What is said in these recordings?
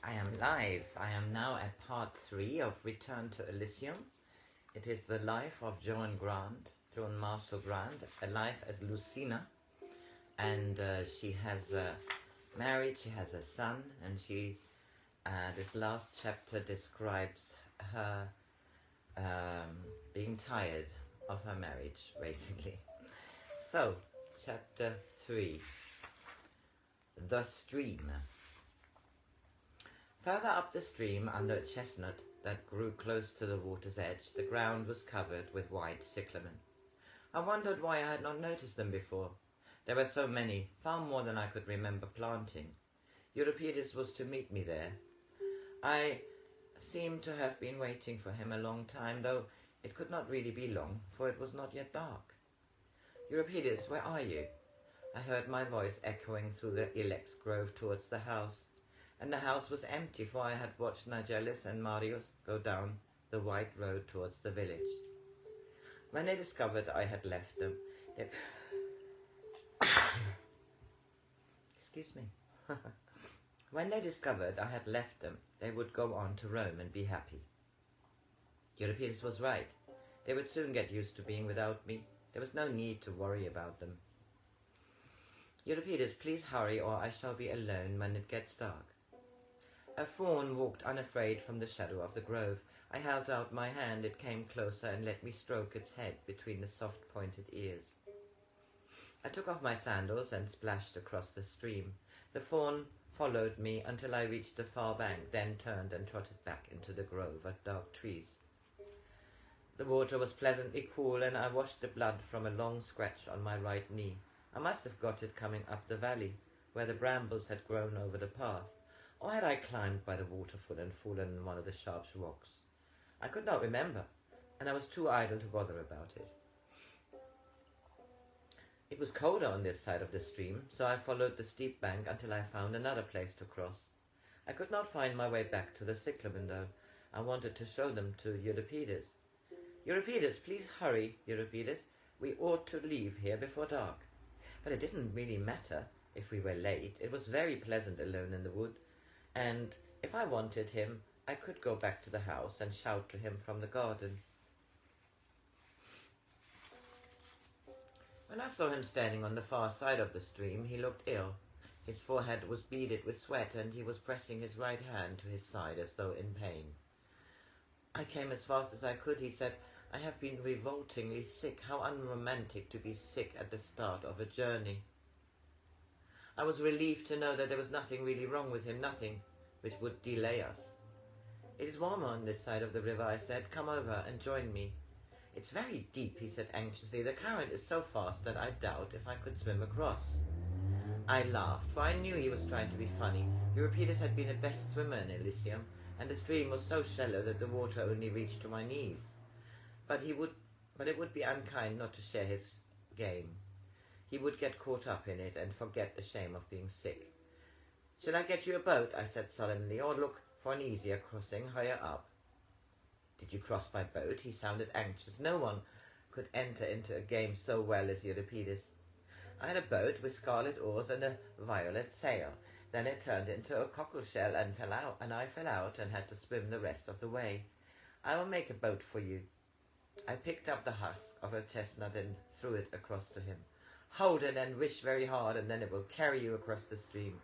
I am live. I am now at part 3 of Return to Elysium. It is the life of Joan Grant, Joan Marshall Grant, a life as Lucina. And she has married, she has a son, and this last chapter describes her being tired of her marriage, basically. So, chapter 3, The Stream. Further up the stream, under a chestnut that grew close to the water's edge, the ground was covered with white cyclamen. I wondered why I had not noticed them before. There were so many, far more than I could remember planting. Euripides was to meet me there. I seemed to have been waiting for him a long time, though it could not really be long, for it was not yet dark. Euripides, where are you? I heard my voice echoing through the ilex grove towards the house. And the house was empty, for I had watched Nigellus and Marius go down the white road towards the village. When they discovered I had left them, Excuse me. When they discovered I had left them, they would go on to Rome and be happy. Euripides was right. They would soon get used to being without me. There was no need to worry about them. Euripides, please hurry, or I shall be alone when it gets dark. A fawn walked unafraid from the shadow of the grove. I held out my hand. It came closer and let me stroke its head between the soft pointed ears. I took off my sandals and splashed across the stream. The fawn followed me until I reached the far bank, then turned and trotted back into the grove of dark trees. The water was pleasantly cool, and I washed the blood from a long scratch on my right knee. I must have got it coming up the valley, where the brambles had grown over the path. Or had I climbed by the waterfall and fallen on one of the sharp rocks? I could not remember, and I was too idle to bother about it. It was colder on this side of the stream, so I followed the steep bank until I found another place to cross. I could not find my way back to the cyclamen, though. I wanted to show them to Euripides. Euripides, please hurry, Euripides. We ought to leave here before dark. But it didn't really matter if we were late. It was very pleasant alone in the wood. And if I wanted him, I could go back to the house and shout to him from the garden. When I saw him standing on the far side of the stream, he looked ill. His forehead was beaded with sweat, and he was pressing his right hand to his side as though in pain. I came as fast as I could. He said, I have been revoltingly sick. How unromantic to be sick at the start of a journey. I was relieved to know that there was nothing really wrong with him, nothing which would delay us. It is warmer on this side of the river, I said. Come over and join me. It's very deep, he said anxiously. The current is so fast that I doubt if I could swim across. I laughed, for I knew he was trying to be funny. Euripides had been the best swimmer in Elysium, and the stream was so shallow that the water only reached to my knees. But it would be unkind not to share his game. He would get caught up in it and forget the shame of being sick. Shall I get you a boat? I said solemnly, or look for an easier crossing higher up. Did you cross by boat? He sounded anxious. No one could enter into a game so well as Euripides. I had a boat with scarlet oars and a violet sail. Then it turned into a cockleshell and I fell out and had to swim the rest of the way. I will make a boat for you. I picked up the husk of a chestnut and threw it across to him. Hold it and wish very hard, and then it will carry you across the stream.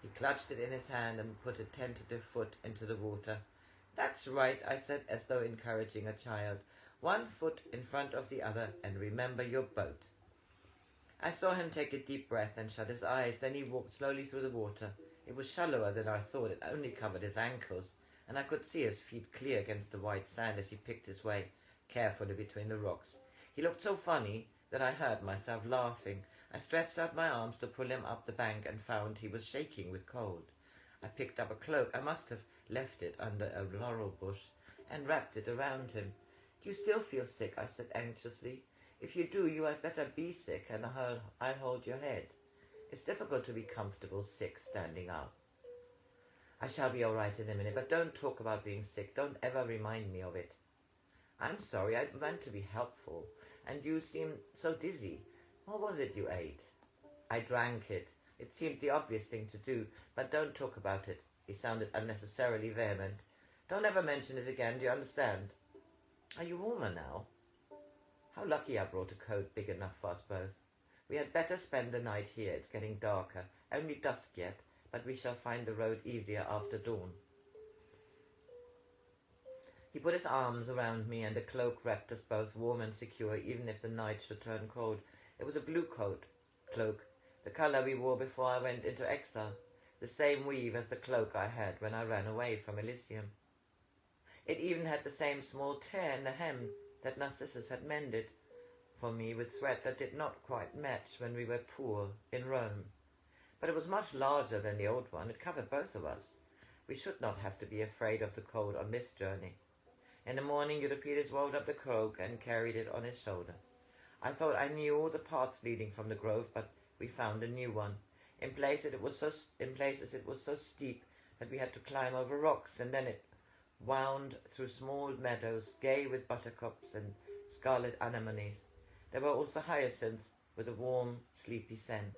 He clutched it in his hand and put a tentative foot into the water. That's right, I said, as though encouraging a child. 1 foot in front of the other, and remember your boat. I saw him take a deep breath and shut his eyes. Then he walked slowly through the water. It was shallower than I thought. It only covered his ankles, and I could see his feet clear against the white sand as he picked his way carefully between the rocks. He looked so funny that I heard myself laughing. I stretched out my arms to pull him up the bank and found he was shaking with cold. I picked up a cloak. I must have left it under a laurel bush and wrapped it around him. Do you still feel sick? I said anxiously. If you do, you had better be sick, and I'll hold your head. It's difficult to be comfortable sick standing up. I shall be all right in a minute, but don't talk about being sick. Don't ever remind me of it. I'm sorry, I meant to be helpful, and you seem so dizzy. What was it you ate? I drank it. It seemed the obvious thing to do, but don't talk about it. He sounded unnecessarily vehement. "Don't ever mention it again, do you understand? Are you warmer now? How lucky I brought a coat big enough for us both. We had better spend the night here. It's getting darker. Only dusk yet, but we shall find the road easier after dawn." He put his arms around me, and the cloak wrapped us both warm and secure, even if the night should turn cold. It was a blue cloak, the colour we wore before I went into exile, the same weave as the cloak I had when I ran away from Elysium. It even had the same small tear in the hem that Narcissus had mended for me with thread that did not quite match when we were poor in Rome. But it was much larger than the old one. It covered both of us. We should not have to be afraid of the cold on this journey. In the morning, Euripides rolled up the cloak and carried it on his shoulder. I thought I knew all the paths leading from the grove, but we found a new one. In places it was so steep that we had to climb over rocks, and then it wound through small meadows, gay with buttercups and scarlet anemones. There were also hyacinths with a warm, sleepy scent.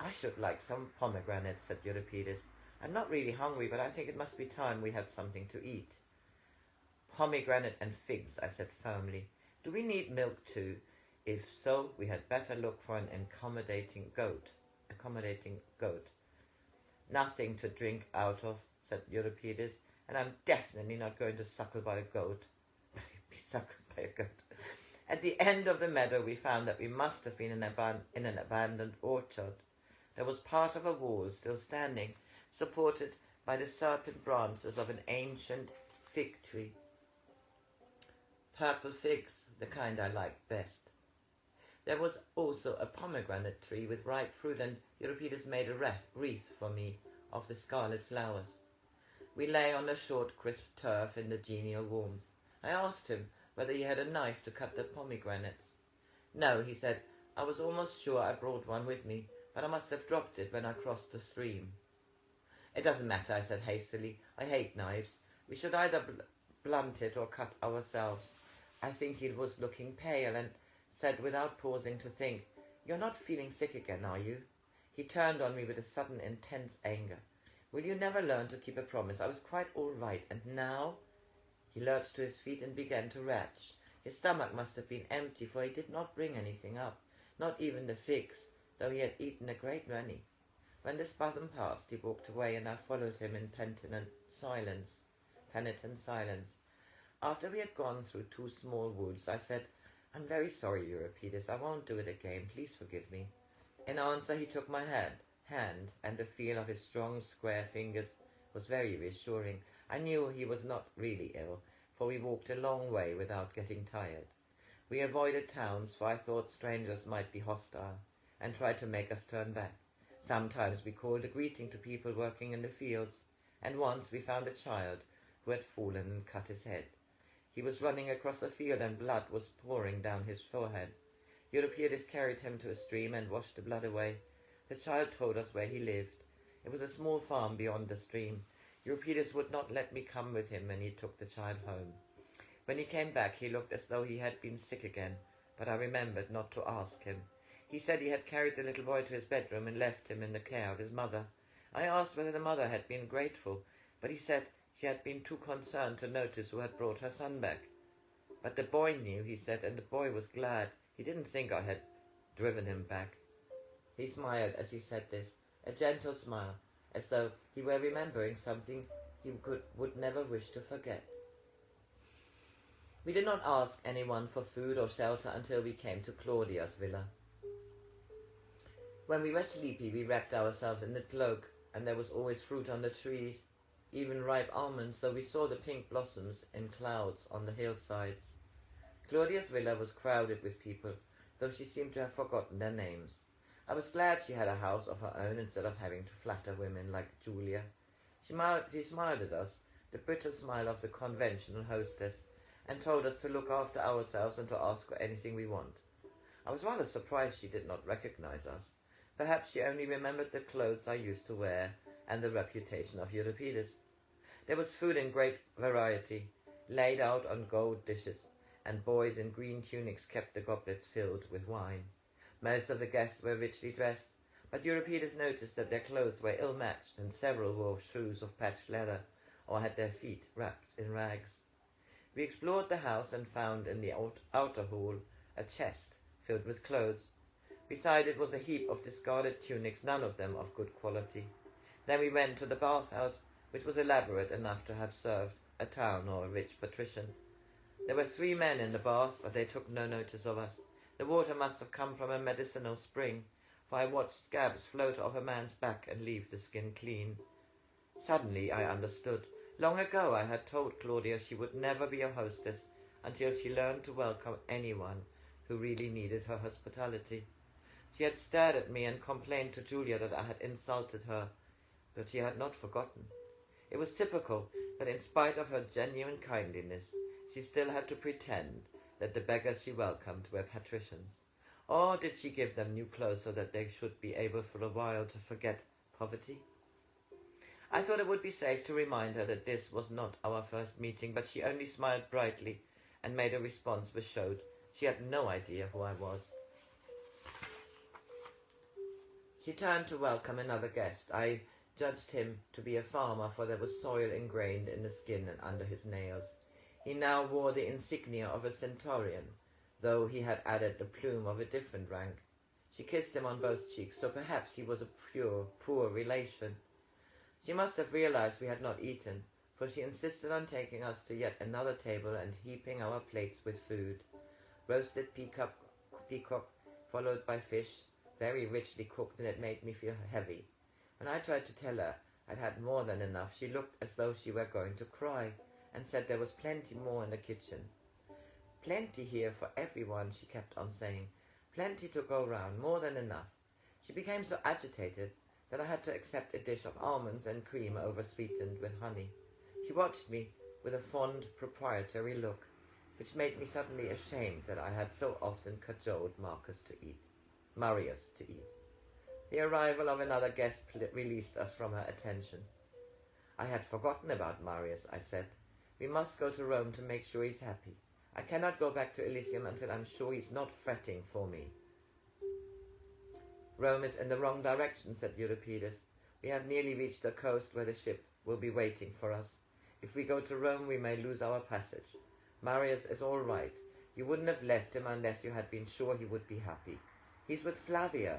"I should like some pomegranates," said Euripides. "I'm not really hungry, but I think it must be time we had something to eat." "Pomegranate and figs," I said firmly. "Do we need milk too? If so, we had better look for an accommodating goat. "Nothing to drink out of," said Euripides, "and I'm definitely not going to suckle by a goat." Be suckled by a goat. At the end of the meadow, we found that we must have been in an abandoned orchard. There was part of a wall still standing, supported by the serpent branches of an ancient fig tree. Purple figs, the kind I liked best. There was also a pomegranate tree with ripe fruit, and Euripides made a wreath for me of the scarlet flowers. We lay on the short, crisp turf in the genial warmth. I asked him whether he had a knife to cut the pomegranates. "No," he said. "I was almost sure I brought one with me, but I must have dropped it when I crossed the stream." "It doesn't matter," I said hastily. "I hate knives. We should either blunt it or cut ourselves." I think he was looking pale, and said without pausing to think, "You're not feeling sick again, are you?" He turned on me with a sudden intense anger. "Will you never learn to keep a promise? I was quite all right, and now—" He lurched to his feet and began to retch. His stomach must have been empty, for he did not bring anything up, not even the figs, though he had eaten a great many. When the spasm passed, he walked away, and I followed him in penitent silence. After we had gone through 2 small woods, I said, "I'm very sorry, Euripides. I won't do it again. Please forgive me." In answer, he took my hand, and the feel of his strong, square fingers was very reassuring. I knew he was not really ill, for we walked a long way without getting tired. We avoided towns, for I thought strangers might be hostile, and tried to make us turn back. Sometimes we called a greeting to people working in the fields, and once we found a child who had fallen and cut his head. He was running across a field, and blood was pouring down his forehead. Euripides carried him to a stream and washed the blood away. The child told us where he lived. It was a small farm beyond the stream. Euripides would not let me come with him, and he took the child home. When he came back, he looked as though he had been sick again, but I remembered not to ask him. He said he had carried the little boy to his bedroom and left him in the care of his mother. I asked whether the mother had been grateful, but he said she had been too concerned to notice who had brought her son back. But the boy knew, he said, and the boy was glad. He didn't think I had driven him back. He smiled as he said this, a gentle smile, as though he were remembering something he would never wish to forget. We did not ask anyone for food or shelter until we came to Claudia's villa. When we were sleepy, we wrapped ourselves in the cloak, and there was always fruit on the trees, even ripe almonds, though we saw the pink blossoms in clouds on the hillsides. Claudia's villa was crowded with people, though she seemed to have forgotten their names. I was glad she had a house of her own instead of having to flatter women like Julia. She smiled at us, the brittle smile of the conventional hostess, and told us to look after ourselves and to ask for anything we want. I was rather surprised she did not recognize us. Perhaps she only remembered the clothes I used to wear and the reputation of Euripides. There was food in great variety, laid out on gold dishes, and boys in green tunics kept the goblets filled with wine. Most of the guests were richly dressed, but Euripides noticed that their clothes were ill-matched, and several wore shoes of patched leather, or had their feet wrapped in rags. We explored the house and found in the outer hall a chest filled with clothes. Beside it was a heap of discarded tunics, none of them of good quality. Then we went to the bathhouse, which was elaborate enough to have served a town or a rich patrician. There were 3 men in the bath, but they took no notice of us. The water must have come from a medicinal spring, for I watched scabs float off a man's back and leave the skin clean. Suddenly I understood. Long ago I had told Claudia she would never be a hostess until she learned to welcome anyone who really needed her hospitality. She had stared at me and complained to Julia that I had insulted her, but she had not forgotten. It was typical that in spite of her genuine kindliness, she still had to pretend that the beggars she welcomed were patricians. Or did she give them new clothes so that they should be able for a while to forget poverty? I thought it would be safe to remind her that this was not our first meeting, but she only smiled brightly and made a response which showed she had no idea who I was. She turned to welcome another guest. I judged him to be a farmer, for there was soil ingrained in the skin and under his nails. He now wore the insignia of a centurion, though he had added the plume of a different rank. She kissed him on both cheeks, so perhaps he was a poor relation. She must have realized we had not eaten, for she insisted on taking us to yet another table and heaping our plates with food. Roasted peacock, followed by fish, very richly cooked, and it made me feel heavy. When I tried to tell her I'd had more than enough, she looked as though she were going to cry, and said there was plenty more in the kitchen. Plenty here for everyone, she kept on saying. Plenty to go round, more than enough. She became so agitated that I had to accept a dish of almonds and cream over-sweetened with honey. She watched me with a fond, proprietary look, which made me suddenly ashamed that I had so often cajoled Marius to eat. The arrival of another guest released us from her attention. I had forgotten about Marius, I said. We must go to Rome to make sure he's happy. I cannot go back to Elysium until I'm sure he's not fretting for me. Rome is in the wrong direction, said Euripides. We have nearly reached the coast where the ship will be waiting for us. If we go to Rome, we may lose our passage. Marius is all right. You wouldn't have left him unless you had been sure he would be happy. He's with Flavia.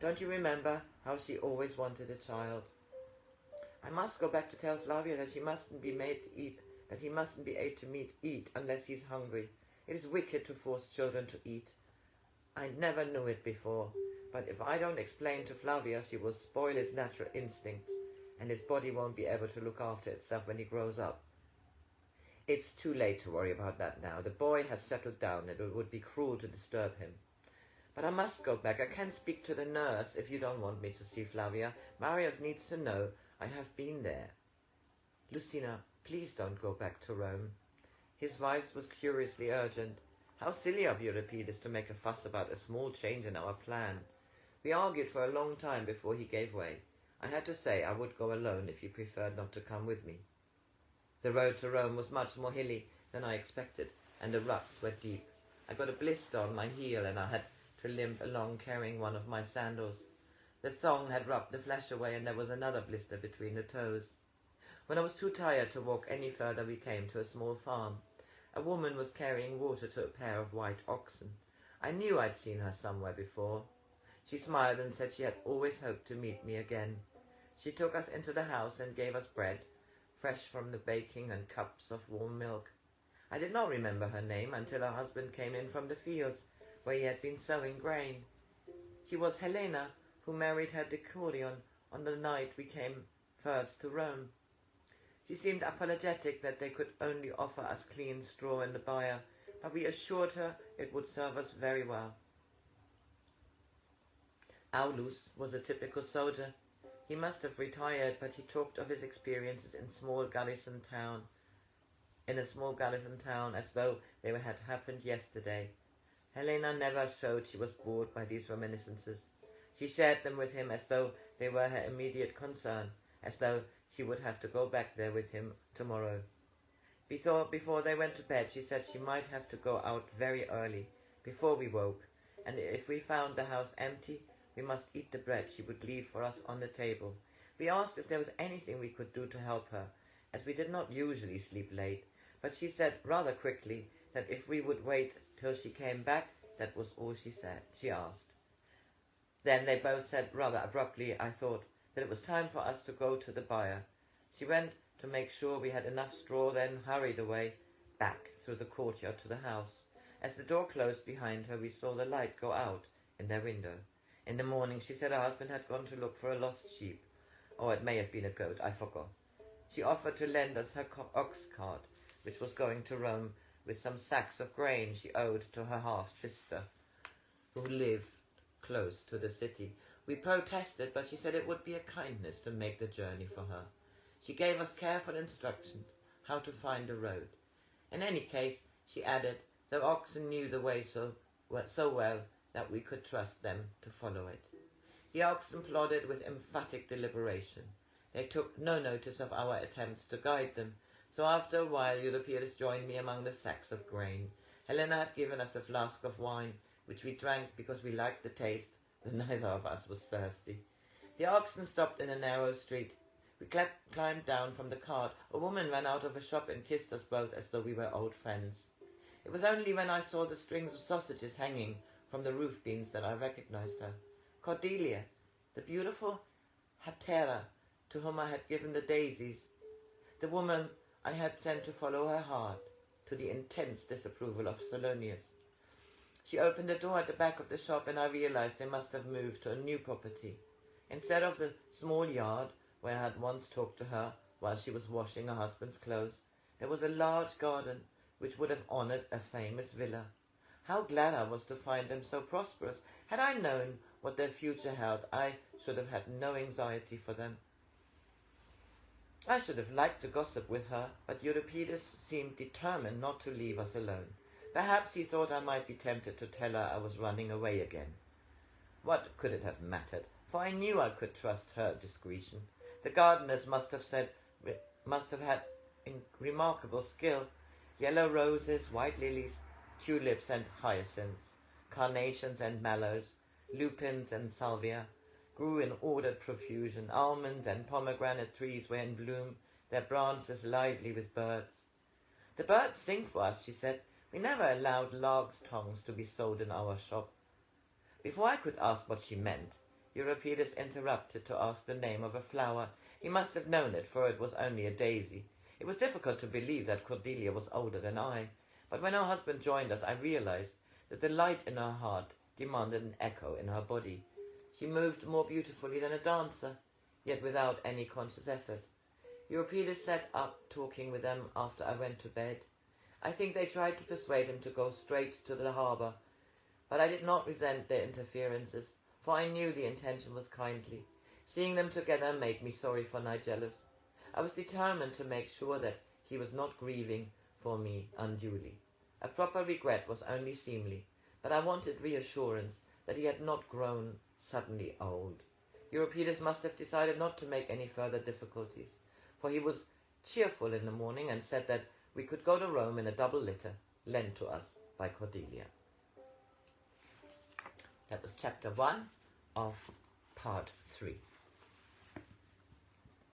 Don't you remember how she always wanted a child? I must go back to tell Flavia that she mustn't be made to eat, that he mustn't be able to eat unless he's hungry. It is wicked to force children to eat. I never knew it before, but if I don't explain to Flavia, she will spoil his natural instincts, and his body won't be able to look after itself when he grows up. It's too late to worry about that now. The boy has settled down, and it would be cruel to disturb him. But I must go back. I can speak to the nurse if you don't want me to see Flavia. Marius needs to know I have been there. Lucina, please don't go back to Rome. His voice was curiously urgent. How silly of Euripides to make a fuss about a small change in our plan. We argued for a long time before he gave way. I had to say I would go alone if he preferred not to come with me. The road to Rome was much more hilly than I expected, and the ruts were deep. I got a blister on my heel, and I had to limp along carrying one of my sandals. The thong had rubbed the flesh away, and there was another blister between the toes. When I was too tired to walk any further, we came to a small farm. A woman was carrying water to a pair of white oxen. I knew I'd seen her somewhere before. She smiled and said she had always hoped to meet me again. She took us into the house and gave us bread, fresh from the baking, and cups of warm milk. I did not remember her name until her husband came in from the fields, where he had been sowing grain. She was Helena, who married her decurion on the night we came first to Rome. She seemed apologetic that they could only offer us clean straw in the byre, but we assured her it would serve us very well. Aulus was a typical soldier. He must have retired, but he talked of his experiences in a small Galician town as though they had happened yesterday. Helena never showed she was bored by these reminiscences. She shared them with him as though they were her immediate concern, as though she would have to go back there with him tomorrow. Before they went to bed, she said she might have to go out very early, before we woke, and if we found the house empty, we must eat the bread she would leave for us on the table. We asked if there was anything we could do to help her, as we did not usually sleep late, but she said rather quickly that if we would wait till she came back, that was all she asked. Then they both said rather abruptly, I thought, that it was time for us to go to the byre. She went to make sure we had enough straw, then hurried away back through the courtyard to the house. As the door closed behind her, we saw the light go out in their window. In the morning, she said her husband had gone to look for a lost sheep, or it may have been a goat, I forgot. She offered to lend us her ox cart, which was going to Rome, with some sacks of grain she owed to her half-sister, who lived close to the city. We protested, but she said it would be a kindness to make the journey for her. She gave us careful instructions how to find the road. In any case, she added, the oxen knew the way so well that we could trust them to follow it. The oxen plodded with emphatic deliberation. They took no notice of our attempts to guide them, so after a while Euripides joined me among the sacks of grain. Helena had given us a flask of wine, which we drank because we liked the taste, though neither of us was thirsty. The oxen stopped in a narrow street. We climbed down from the cart. A woman ran out of a shop and kissed us both as though we were old friends. It was only when I saw the strings of sausages hanging from the roof beams that I recognized her. Cordelia, the beautiful Hatera, to whom I had given the daisies, the woman I had sent to follow her heart, to the intense disapproval of Solonius. She opened the door at the back of the shop, and I realized they must have moved to a new property. Instead of the small yard where I had once talked to her while she was washing her husband's clothes, there was a large garden which would have honored a famous villa. How glad I was to find them so prosperous. Had I known what their future held, I should have had no anxiety for them. I should have liked to gossip with her, but Euripides seemed determined not to leave us alone. Perhaps he thought I might be tempted to tell her I was running away again. What could it have mattered? For I knew I could trust her discretion. The gardeners must have had remarkable skill. Yellow roses, white lilies, tulips and hyacinths, carnations and mallows, lupins and salvia, grew in ordered profusion. Almond and pomegranate trees were in bloom, their branches lively with birds. The birds sing for us, she said. We never allowed lark's tongues to be sold in our shop. Before I could ask what she meant, Euripides interrupted to ask the name of a flower. He must have known it, for it was only a daisy. It was difficult to believe that Cordelia was older than I, but when her husband joined us, I realized that the light in her heart demanded an echo in her body. She moved more beautifully than a dancer, yet without any conscious effort. Euripides sat up talking with them after I went to bed. I think they tried to persuade him to go straight to the harbour, but I did not resent their interferences, for I knew the intention was kindly. Seeing them together made me sorry for Nigellus. I was determined to make sure that he was not grieving for me unduly. A proper regret was only seemly, but I wanted reassurance that he had not grown suddenly old. Euripides must have decided not to make any further difficulties, for he was cheerful in the morning and said that we could go to Rome in a double litter lent to us by Cordelia. That was chapter 1 of part 3.